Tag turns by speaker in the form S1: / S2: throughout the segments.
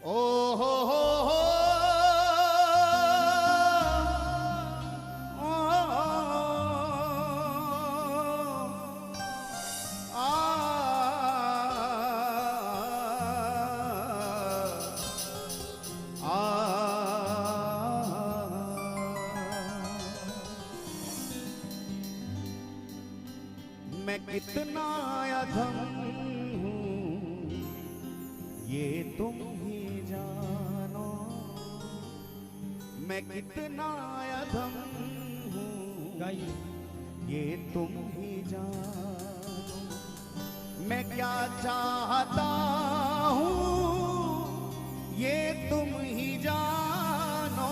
S1: ओ हो मैं कितना अधम हूँ ये तुम ही जानो। मैं कितना अधम हूँ ये तुम ही जानो। मैं क्या चाहता हूँ ये तुम ही जानो।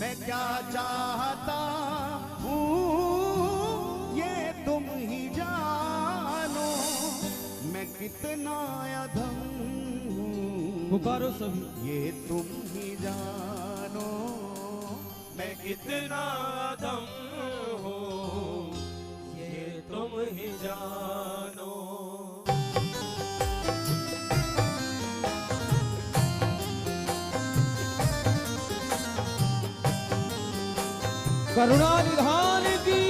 S1: मैं क्या चाहता हूँ तुम ही जानो। मैं कितना अधम हूँ
S2: पुकारो सभी
S1: ये तुम ही जानो।
S2: मैं कितना अधम हूँ ये तुम ही जानो। करुणा निधान की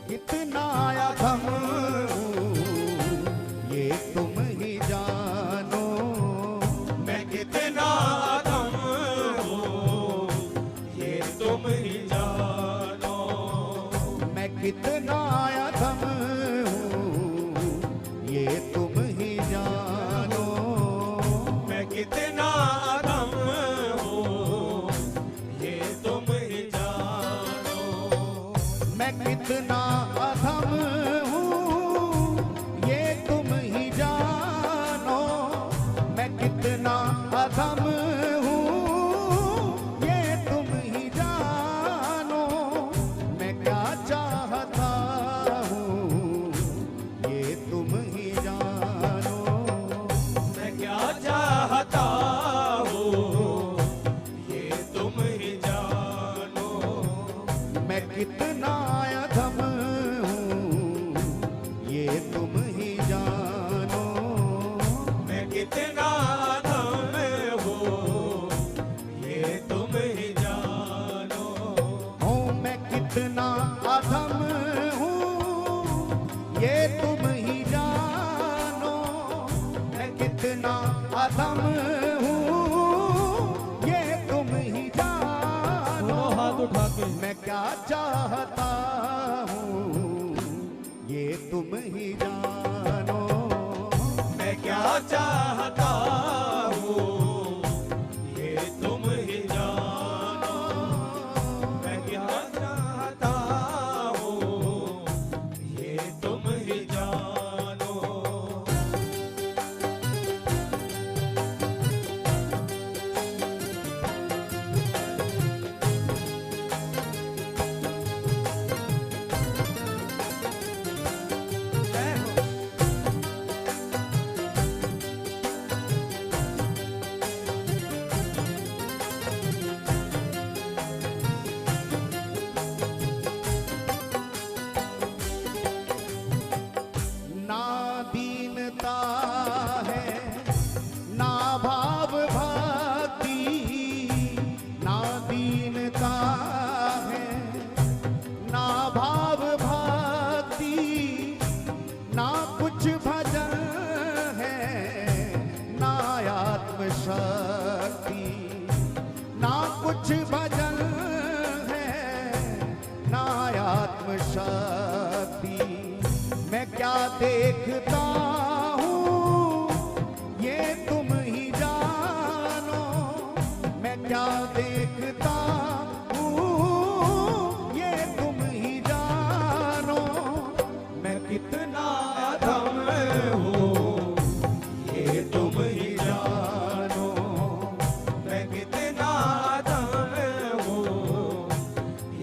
S1: कितना अधम हूँ ये तुम ही जानो।
S2: मैं कितना अधम हूँ ये तुम ही जानो।
S1: मैं कितना अधम हूँ ये तुम ही जानो।
S2: मैं कितना अधम हूँ ये तुम ही जानो।
S1: मैं कितना अधम हूँ ये तुम ही जानो। मैं कितना अधम हूँ ये तुम ही जानो। मैं क्या चाहता हूँ ये तुम ही जानो।
S2: मैं क्या चाहता हूँ ये तुम ही जानो।
S1: मैं कितना अधम हूँ ये तुम ही जानो।
S2: मैं कितना अधम हूँ ये तुम ही जानो।
S1: हूँ मैं कितना अधम हूँ ये तुम ही जानो। मैं कितना अधम हूँ ये तुम ही जानो।
S2: हाथ उठा के
S1: मैं क्या चाहता हूँ ये तुम ही जानो।
S2: मैं क्या चाहता हूँ ये तुम ही जानो। मैं क्या चाहता हूँ ये तुम ही जानो।
S1: ना दीनता है ना भाव भक्ति। ना दीनता है ना भाव भक्ति। ना कुछ भजन है ना आत्मशक्ति। ना कुछ भजन है ना आत्मशक्ति। मैं क्या देखता हूँ ये तुम ही जानो, मैं क्या देखता हूँ ये तुम ही जानो,
S2: मैं कितना अधम हूँ ये तुम ही जानो, मैं कितना अधम हूँ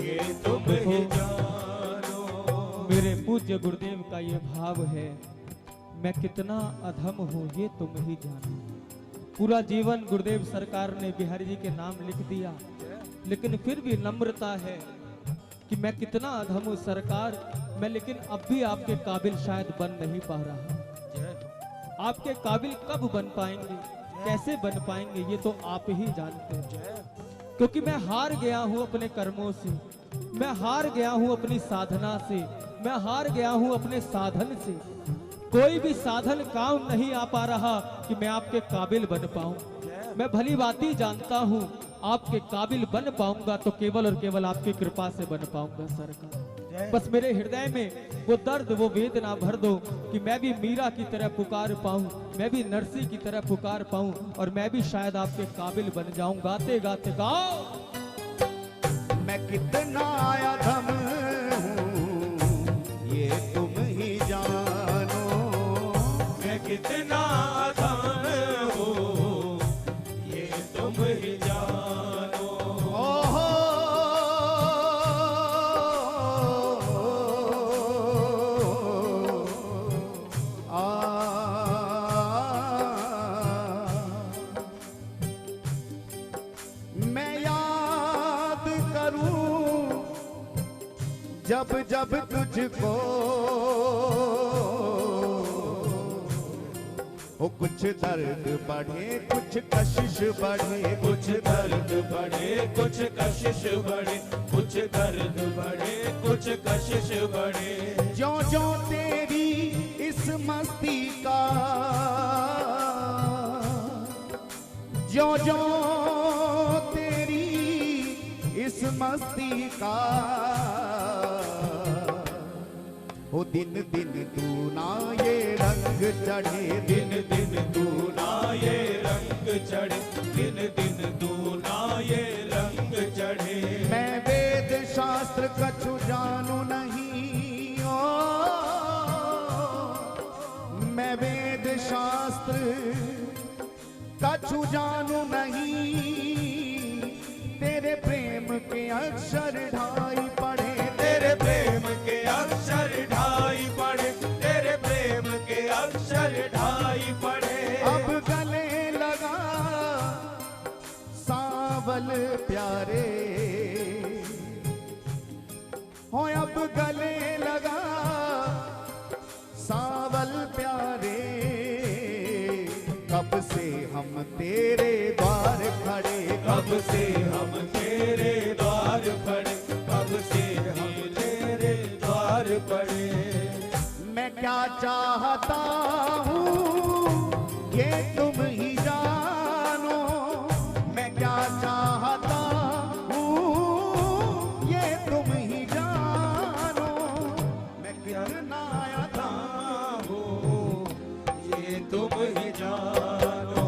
S2: ये तुम ही जानो।
S3: मेरे पूज्य गुरुदेव का ये भाव है, मैं कितना अधम हूँ ये तुम ही जानो। पूरा जीवन गुरुदेव सरकार ने बिहारी जी के नाम लिख दिया, लेकिन फिर भी नम्रता है कि मैं कितना अधम हूँ सरकार, मैं लेकिन अब भी आपके काबिल शायद बन नहीं पा रहा। आपके काबिल कब बन पाएंगे, कैसे बन पाएंगे, ये तो आप ही जानते हैं। क्योंकि मैं हार गया हूँ अपने कर्मों से, मैं हार गया हूँ अपनी साधना से, मैं हार गया हूँ अपने साधन से। कोई भी साधन काम नहीं आ पा रहा कि मैं आपके काबिल बन पाऊं। मैं भली बाती जानता हूँ आपके काबिल बन पाऊंगा तो केवल और केवल आपकी कृपा से बन पाऊंगा सरकार। बस मेरे हृदय में वो दर्द, वो वेदना भर दो कि मैं भी मीरा की तरह पुकार पाऊं, मैं भी नरसी की तरह पुकार पाऊं और मैं भी शायद आपके काबिल बन जाऊं। गाते गाते गाओ,
S1: मैं कितना अधम हूँ ये तुम ही जानो,
S2: मैं कितना अधम हूँ ये तुम ही जानो।
S1: ओहो मैं याद करूं जब जब तुझको, हो कुछ दर्द बढ़े कुछ कशिश बढ़े,
S2: कुछ दर्द बढ़े कुछ कशिश बढ़े, कुछ दर्द बढ़े कुछ कशिश बढ़े।
S1: ज्यों ज्यों तेरी इस मस्ती का, ज्यों ज्यों तेरी इस मस्ती का, हो दिन दिन दूना ये रंग चढ़े,
S2: दिन दिन दूना ये रंग चढ़े, दिन दिन दूना ये रंग चढ़े।
S1: मैं वेद शास्त्र कछु जानू नहीं, ओ मैं वेद शास्त्र कछु जानू नहीं, तेरे प्रेम के अक्षर ढाई पढ़े,
S2: तेरे प्रेम के अक्षर ढाई पढ़े, तेरे प्रेम के अक्षर ढाई पढ़े।
S1: अब गले लगा सावल प्यारे, हो अब गले लगा सावल प्यारे, कब से हम तेरे द्वार खड़े,
S2: कब से हम तेरे द्वार खड़े, कब से हम तेरे द्वार पड़े।
S1: मैं क्या चाहता हूँ ये तुम ही जानो, मैं क्या चाहता हूँ ये तुम ही जानो, मैं कितना था
S2: हूँ ये तुम ही जानो,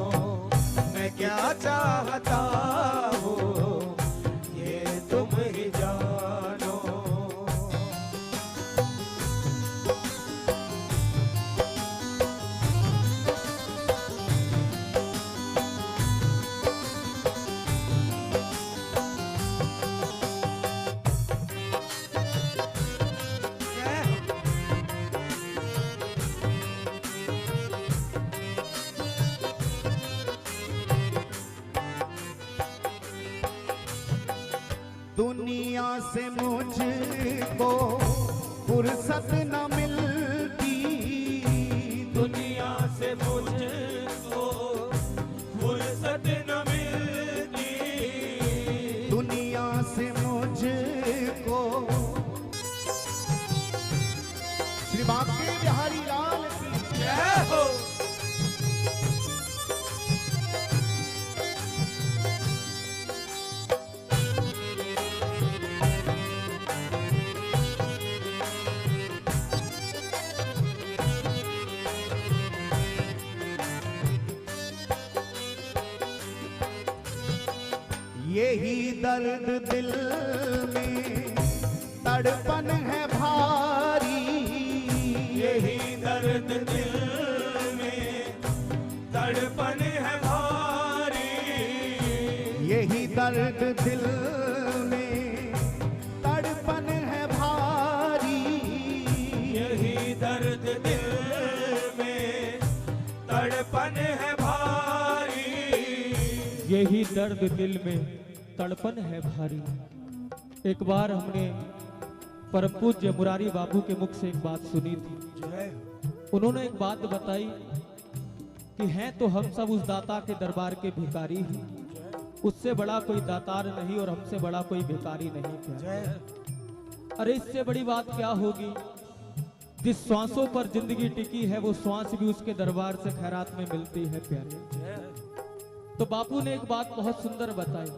S2: मैं क्या चाहता हूँ ये तुम ही जानो।
S1: दुनिया से मुझको फुर्सत न मिलती,
S2: दुनिया से मुझको फुर्सत न मिलती,
S1: दुनिया से मुझको। श्री बांके बिहारी लाल की
S2: जय हो।
S1: यही दर्द दिल में तड़पन है भारी,
S2: यही दर्द दिल में तड़पन है भारी,
S1: यही दर्द दिल में तड़पन है भारी,
S2: यही दर्द दिल में तड़पन है भारी,
S3: यही दर्द दिल में तड़पन है भारी। एक बार हमने परम पूज्य मुरारी बाबू के मुख से एक बात सुनी थी। उन्होंने एक बात बताई कि हैं तो हम सब उस दाता के दरबार के भिखारी हैं, उससे बड़ा कोई दातार नहीं और हमसे बड़ा कोई भिखारी नहीं क्या। अरे इससे बड़ी बात क्या होगी, जिस श्वासों पर जिंदगी टिकी है वो श्वास भी उसके दरबार से खैरात में मिलती है प्यारे। तो बापू ने एक बात बहुत सुंदर बताई,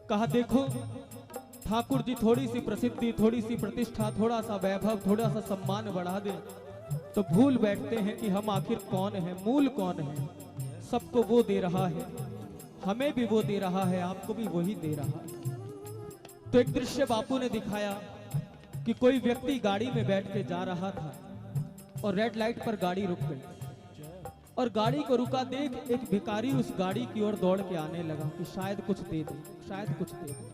S3: कहा देखो ठाकुर जी थोड़ी सी प्रसिद्धि, थोड़ी सी प्रतिष्ठा, थोड़ा सा वैभव, थोड़ा सा सम्मान बढ़ा दे तो भूल बैठते हैं कि हम आखिर कौन है, मूल कौन है। सबको वो दे रहा है, हमें भी वो दे रहा है, आपको भी वही दे रहा है। तो एक दृश्य बापू ने दिखाया कि कोई व्यक्ति गाड़ी में बैठ के जा रहा था और रेड लाइट पर गाड़ी रुक गई और गाड़ी को रुका देख एक भिखारी उस गाड़ी की ओर दौड़ के आने लगा कि शायद कुछ दे दे, शायद कुछ दे दे।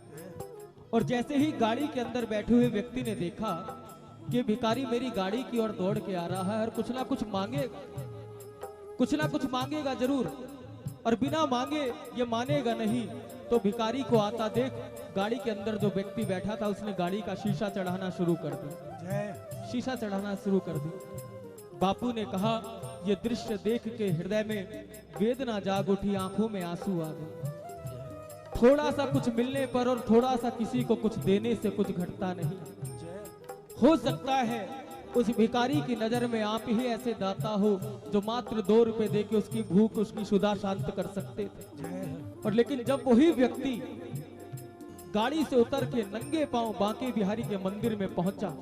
S3: और जैसे ही गाड़ी के अंदर बैठे हुए व्यक्ति ने देखा कि भिखारी मेरी गाड़ी की ओर दौड़ के आ रहा है और कुछ ना कुछ मांगेगा, कुछ ना कुछ मांगेगा जरूर, और बिना मांगे ये मानेगा नहीं। तो भिखारी को आता देख गाड़ी के अंदर जो व्यक्ति बैठा था उसने गाड़ी का शीशा चढ़ाना शुरू कर दी, शीशा चढ़ाना शुरू कर दी। बापू ने कहा ये दृश्य देख के हृदय में वेदना जाग उठी, आंखों में आंसू आ गए। थोड़ा सा कुछ मिलने पर और थोड़ा सा किसी को कुछ देने से कुछ घटता नहीं। हो सकता है उस भिखारी की नजर में आप ही ऐसे दाता हो जो मात्र 2 रुपए देके उसकी भूख, उसकी क्षुधा शांत कर सकते थे। और लेकिन जब वही व्यक्ति गाड़ी से उतर के नंगे पांव बांके बिहारी के मंदिर में पहुंचा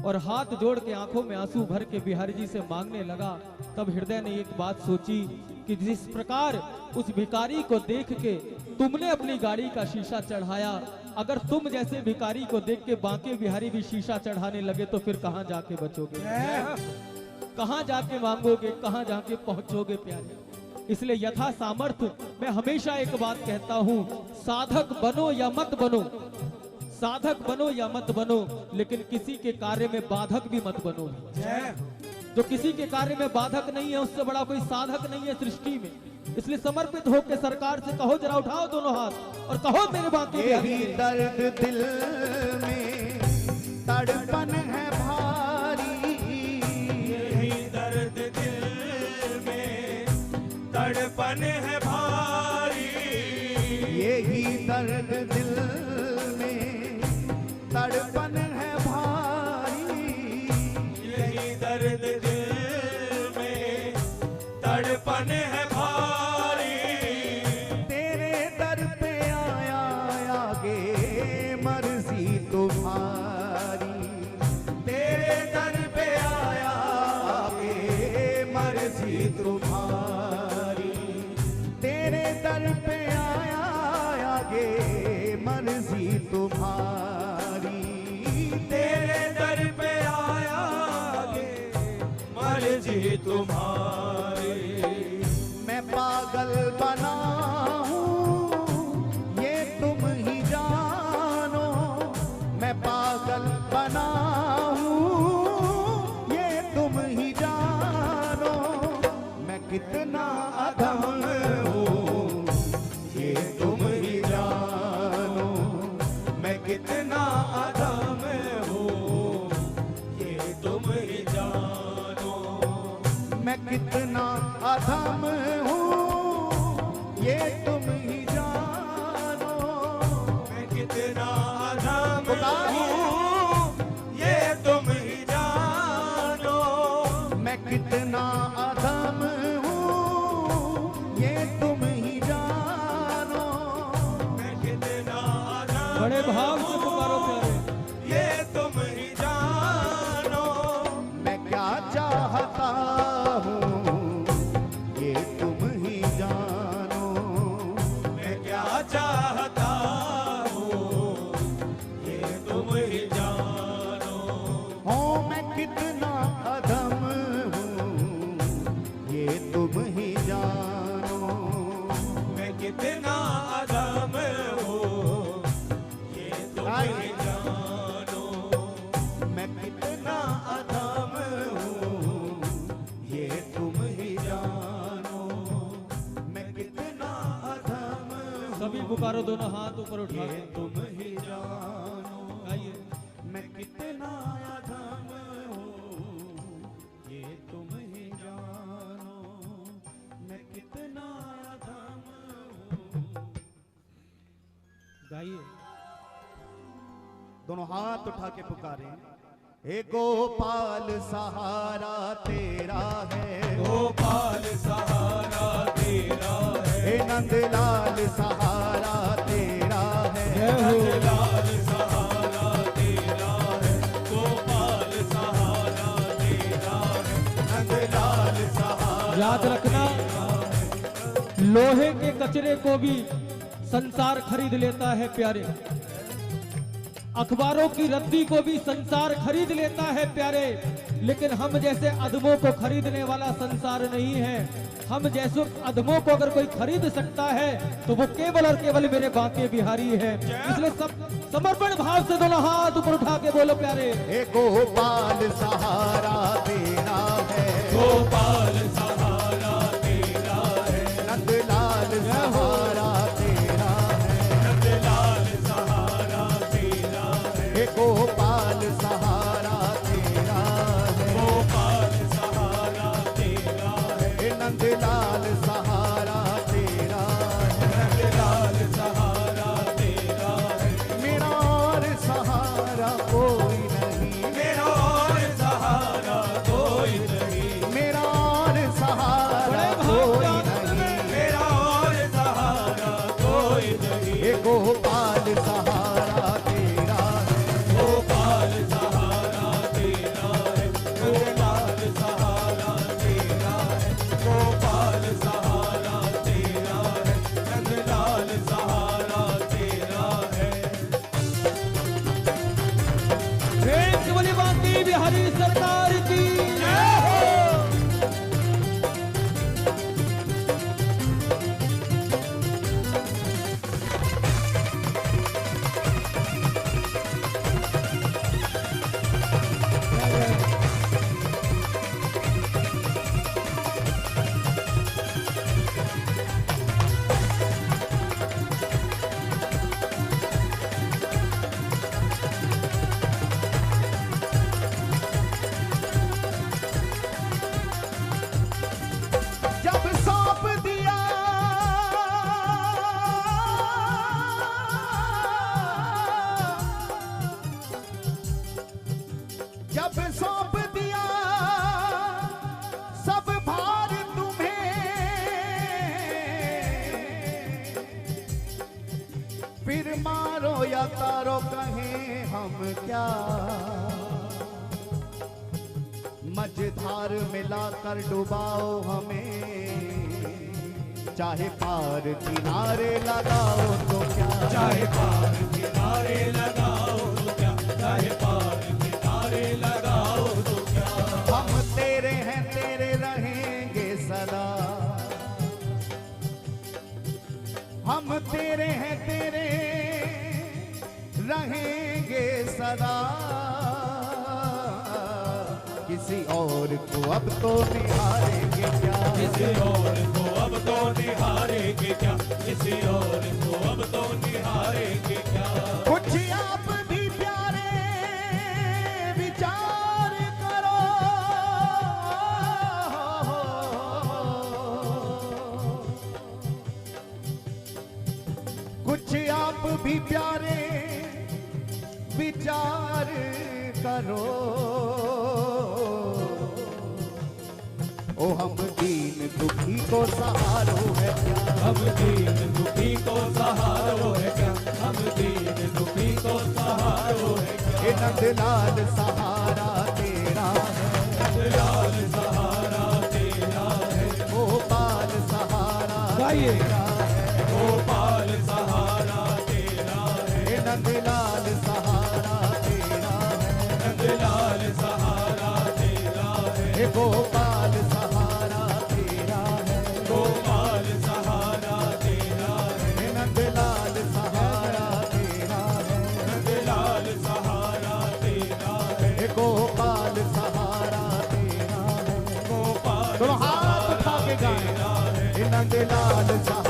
S3: और हाथ जोड़ के आंखों में आंसू भर के बिहारी जी से मांगने लगा, तब हृदय ने एक बात सोची कि जिस प्रकार उस भिखारी को देख के तुमने अपनी गाड़ी का शीशा चढ़ाया, अगर तुम जैसे भिखारी को देख के बांके बिहारी भी शीशा चढ़ाने लगे तो फिर कहां जाके बचोगे, कहां जाके मांगोगे, कहां जाके पहुंचोगे प्यारे। इसलिए यथा सामर्थ्य मैं हमेशा एक बात कहता हूं, साधक बनो या मत बनो, साधक बनो या मत बनो, लेकिन किसी के कार्य में बाधक भी मत बनो। जो किसी के कार्य में बाधक नहीं है उससे बड़ा कोई साधक नहीं है सृष्टि में। इसलिए समर्पित होकर सरकार से कहो, जरा उठाओ दोनों हाथ और कहो मेरे बाकी
S1: यही दर्द दिल में तड़पन है भारी,
S2: यही दर्द दिल में तड़पन है भारी,
S1: यही दर्द दिल में तड़पन है भारी,
S2: यही दर्द दिल में तड़पन है भारी,
S1: तेरे दर पे आया आगे मर्जी तुम्हारी, तेरे दर पे आया आगे मर्जी तुम्हारी, तेरे दर पे आया आगे मर्जी तुम्हारी,
S2: तेरे दर पे आया आगे मर्जी तुम्हारी।
S1: मैं पागल बना हूँ ये तुम ही जानो, मैं पागल बना हूँ ये तुम ही जानो, मैं कितना अधम हूँ ये तुम ही जानो, मैं कितना
S2: अधम हो ये तुम ही जानो,
S1: मैं कितना अधम हूँ ये तुम ही जानो,
S2: मैं कितना अधम
S1: पुकारिए।
S2: हूँ ये तुम ही जानो,
S1: मैं कितना अधम हूँ ये तुम ही जानो,
S2: मैं कितना अधम
S3: बड़े भाव से पुकारो प्यारे।
S2: ये तुम ही जानो,
S1: मैं क्या चाहता हूँ ये
S3: पुकारो दोनों हाथ ऊपर उठा
S1: ये
S3: के।
S1: तुम ही जानो
S3: गाइए।
S1: मैं कितना अधम हूँ, ये तुम ही जानो मैं कितना अधम हूँ।
S3: गाइए।
S1: दोनों हाथ उठा के पुकारे, हे गोपाल सहारा तेरा है,
S2: गोपाल सहारा तेरा है,
S1: हे नंदलाल सहारा तेरा है,
S3: जय हो।
S2: लाल सहारा तेरा है, गोपाल सहारा तेरा है, नंदलाल सहारा।
S3: याद रखना, लोहे के कचरे को भी संसार खरीद लेता है प्यारे, अखबारों की रद्दी को भी संसार खरीद लेता है प्यारे, लेकिन हम जैसे अधमों को खरीदने वाला संसार नहीं है। हम जैसे अधमों को अगर कोई खरीद सकता है तो वो केवल और केवल मेरे बांके बिहारी है। इसलिए सब समर्पण भाव से दोनों हाथ ऊपर उठा के बोलो प्यारे,
S1: हे गोपाल सहारा तेरा है,
S2: गोपाल सहारा तेरा है,
S1: नंदलाल सहारा तेरा है,
S2: नंदलाल सहारा तेरा है,
S1: हे गोपाल सहारा तेरा है,
S2: गोपाल सहारा तेरा है,
S1: हे नंदलाल सहारा तेरा है,
S2: नंदलाल सहारा तेरा है,
S1: मेरा और सहारा कोई नहीं,
S2: मेरा और सहारा कोई नहीं,
S1: मेरा और सहारा
S3: बड़े
S1: कोई
S3: भाग
S1: नहीं,
S2: मेरा और सहारा कोई नहीं,
S1: हे गोपाल सहारा तेरा है,
S2: गोपाल सहारा तेरा है, नंदलाल सहारा तेरा है, गोपाल सहारा तेरा है, नंदलाल सहारा तेरा है।
S3: प्रेम से बोली बांके बिहारी सरकार की जय हो।
S1: जब सौंप दिया जब सौंप दिया सब भार तुम्हें, फिर मारो या तारो कहें हम क्या, मझधार मिलाकर डुबाओ हमें, चाहे पार किनारे लगाओ तो क्या,
S2: चाहे पार किनारे लगाओ तो क्या, चाहे पार किनारे लगाओ तो क्या,
S1: हम तेरे हैं तेरे रहेंगे सदा, हम तेरे हैं तेरे रहेंगे सदा, किसी और को अब तो निहारेंगे क्या,
S2: किसी और को अब तो निहारेंगे क्या, किसी और को अब तो निहारेंगे क्या,
S1: कुछ आप भी प्यारे विचार करो, कुछ आप भी प्यारे विचार करो, ओ हम दीन दुखी को सहारो है क्या,
S2: हम दीन दुखी को सहारो है क्या, हम दीन दुखी को सहारो है क्या,
S1: ये नंदलाल सहारा तेरा है,
S2: नंदलाल सहारा तेरा है,
S1: गोपाल सहारा
S3: गाइए।
S1: तेरा है,
S2: गोपाल सहारा तेरा है,
S1: ये नंदलाल सहारा तेरा है,
S2: नंदलाल सहारा तेरा है,
S1: ये गोपाल सहारा तेरा है,
S2: गोपाल सहारा तेरा है,
S1: ये नंदलाल सहारा तेरा है,
S2: नंदलाल सहारा तेरा है,
S1: ये गोपाल सहारा तेरा है,
S2: गोपाल
S1: दोनों हाथ उठा के गाएं, ये नंदलाल सहारा